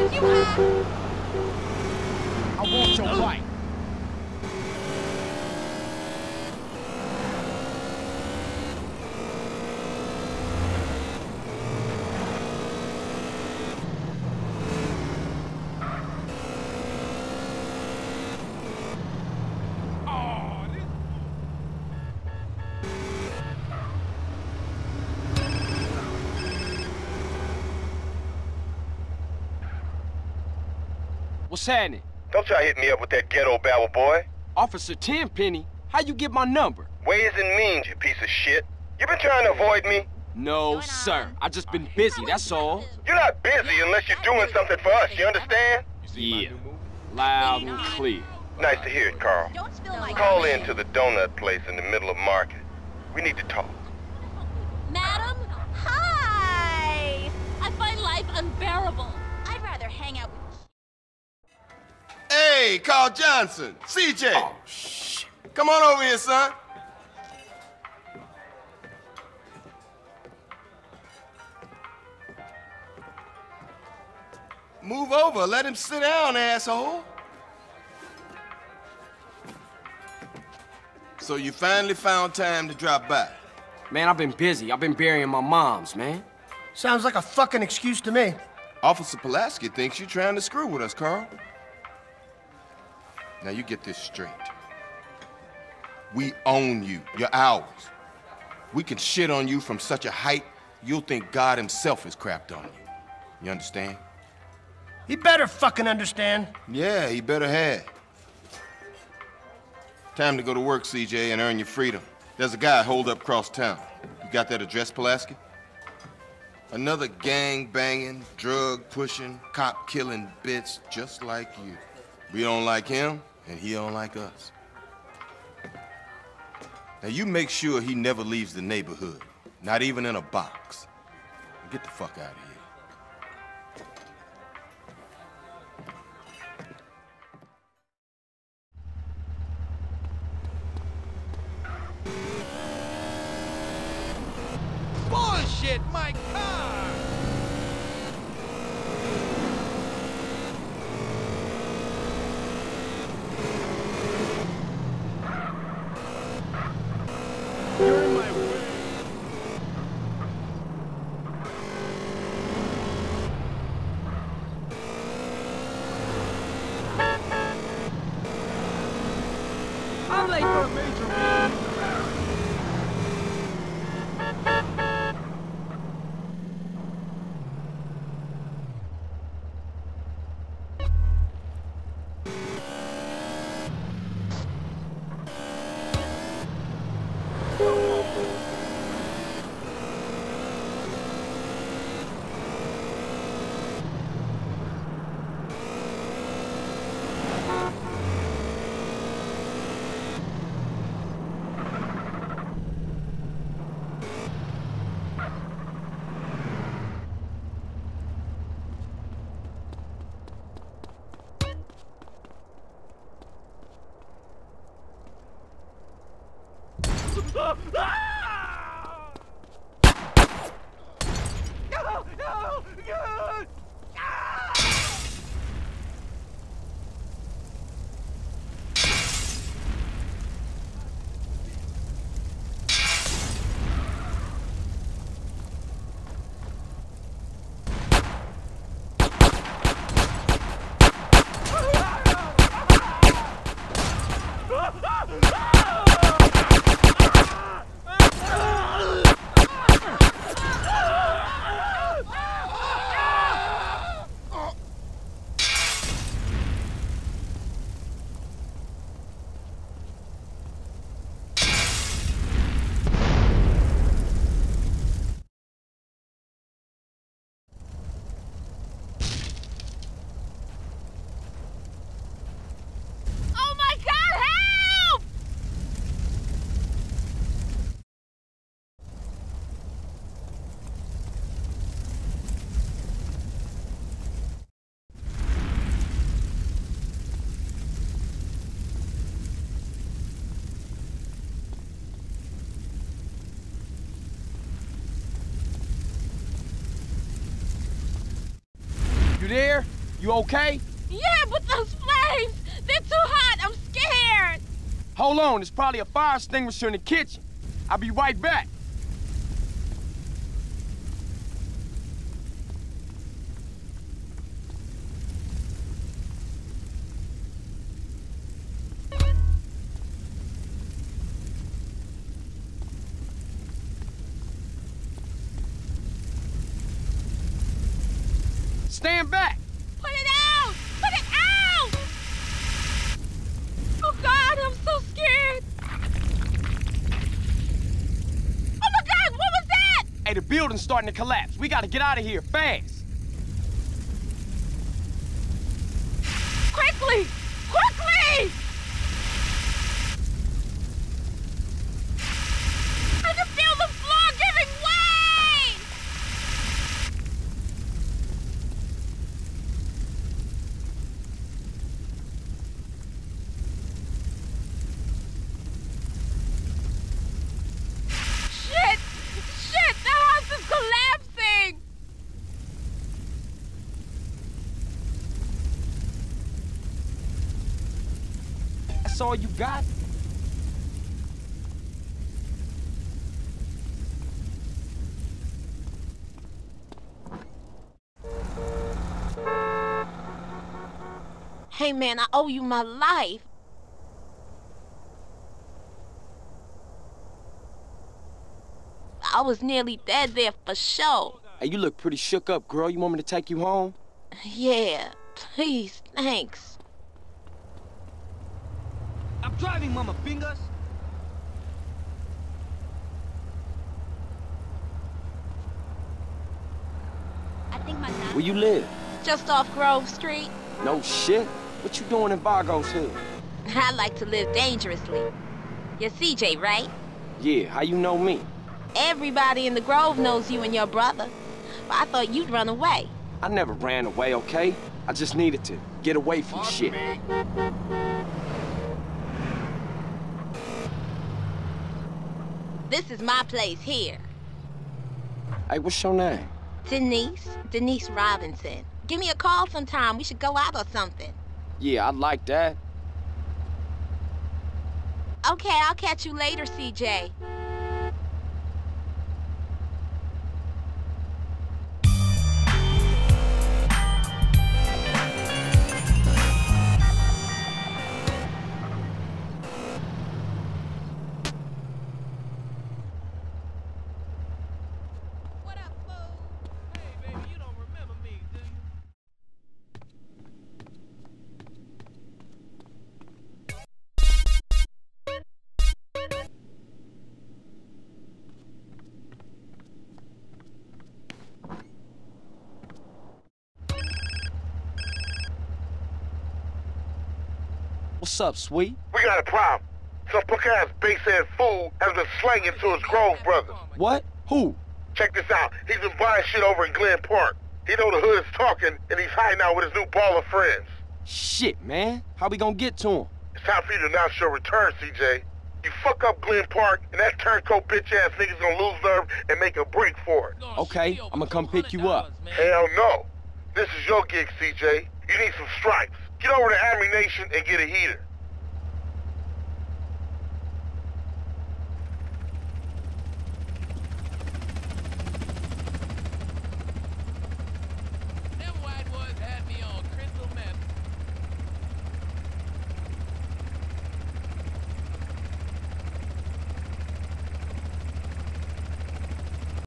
I want your wife. What's happening? Don't try to hit me up with that ghetto babble, boy. Officer Tenpenny, how you get my number? Ways and means, you piece of shit. You been trying to avoid me? No, sir. I just been busy, that's all. You're not busy unless you're doing something for us, you understand? Yeah. Loud and clear. Nice to hear it, Carl. Call in to the donut place in the middle of Market. We need to talk. Madam? Hi! I find life unbearable. I'd rather hang out with... Hey, Carl Johnson, CJ. Oh, shit. Come on over here, son. Move over, let him sit down, asshole. So you finally found time to drop by? Man, I've been busy. I've been burying my moms, man. Sounds like a fucking excuse to me. Officer Pulaski thinks you're trying to screw with us, Carl. Now you get this straight. We own you. You're ours. We can shit on you from such a height, you'll think God himself has crapped on you. You understand? He better fucking understand. Yeah, he better have. Time to go to work, CJ, and earn your freedom. There's a guy holed up across town. You got that address, Pulaski? Another gang-banging, drug-pushing, cop-killing bitch just like you. We don't like him, and he don't like us. Now you make sure he never leaves the neighborhood, not even in a box. Get the fuck out of here. Bullshit, my car! You're in my way. I'm late for a major meeting. You there? You okay? Yeah, but those flames, they're too hot. I'm scared. Hold on, there's probably a fire extinguisher in the kitchen. I'll be right back. Stand back! Put it out! Put it out! Oh, God, I'm so scared. Oh, my God, what was that? Hey, the building's starting to collapse. We gotta get out of here fast. Quickly! Quickly! I can feel the floor giving way! Shit! Shit! The house is collapsing! That's all you got? Hey, man, I owe you my life. I was nearly dead there for sure. Hey, you look pretty shook up, girl. You want me to take you home? Yeah, please, thanks. I'm driving, mama fingers. I think my Where you live? Just off Grove Street. No shit. What you doing in Vargo's hood? I like to live dangerously. You're CJ, right? Yeah, how you know me? Everybody in the Grove knows you and your brother. But I thought you'd run away. I never ran away, okay? I just needed to get away from shit. This is my place here. Hey, what's your name? Denise Robinson. Give me a call sometime. We should go out or something. Yeah, I like that. Okay, I'll catch you later, CJ. What up, fool? Hey, baby, you don't remember me, do you? What's up, sweet? We got a problem. Some punk-ass bass-head fool has been slanging to his Grove brothers. What? Who? Check this out. He's been buying shit over in Glen Park. He know the hood is talking, and he's hiding out with his new ball of friends. Shit, man. How we gonna get to him? It's time for you to announce your return, CJ. You fuck up Glen Park, and that turncoat bitch-ass nigga's gonna lose nerve and make a break for it. Okay, I'ma come pick you up. Hell no. This is your gig, CJ. You need some stripes. Get over to Army Nation and get a heater.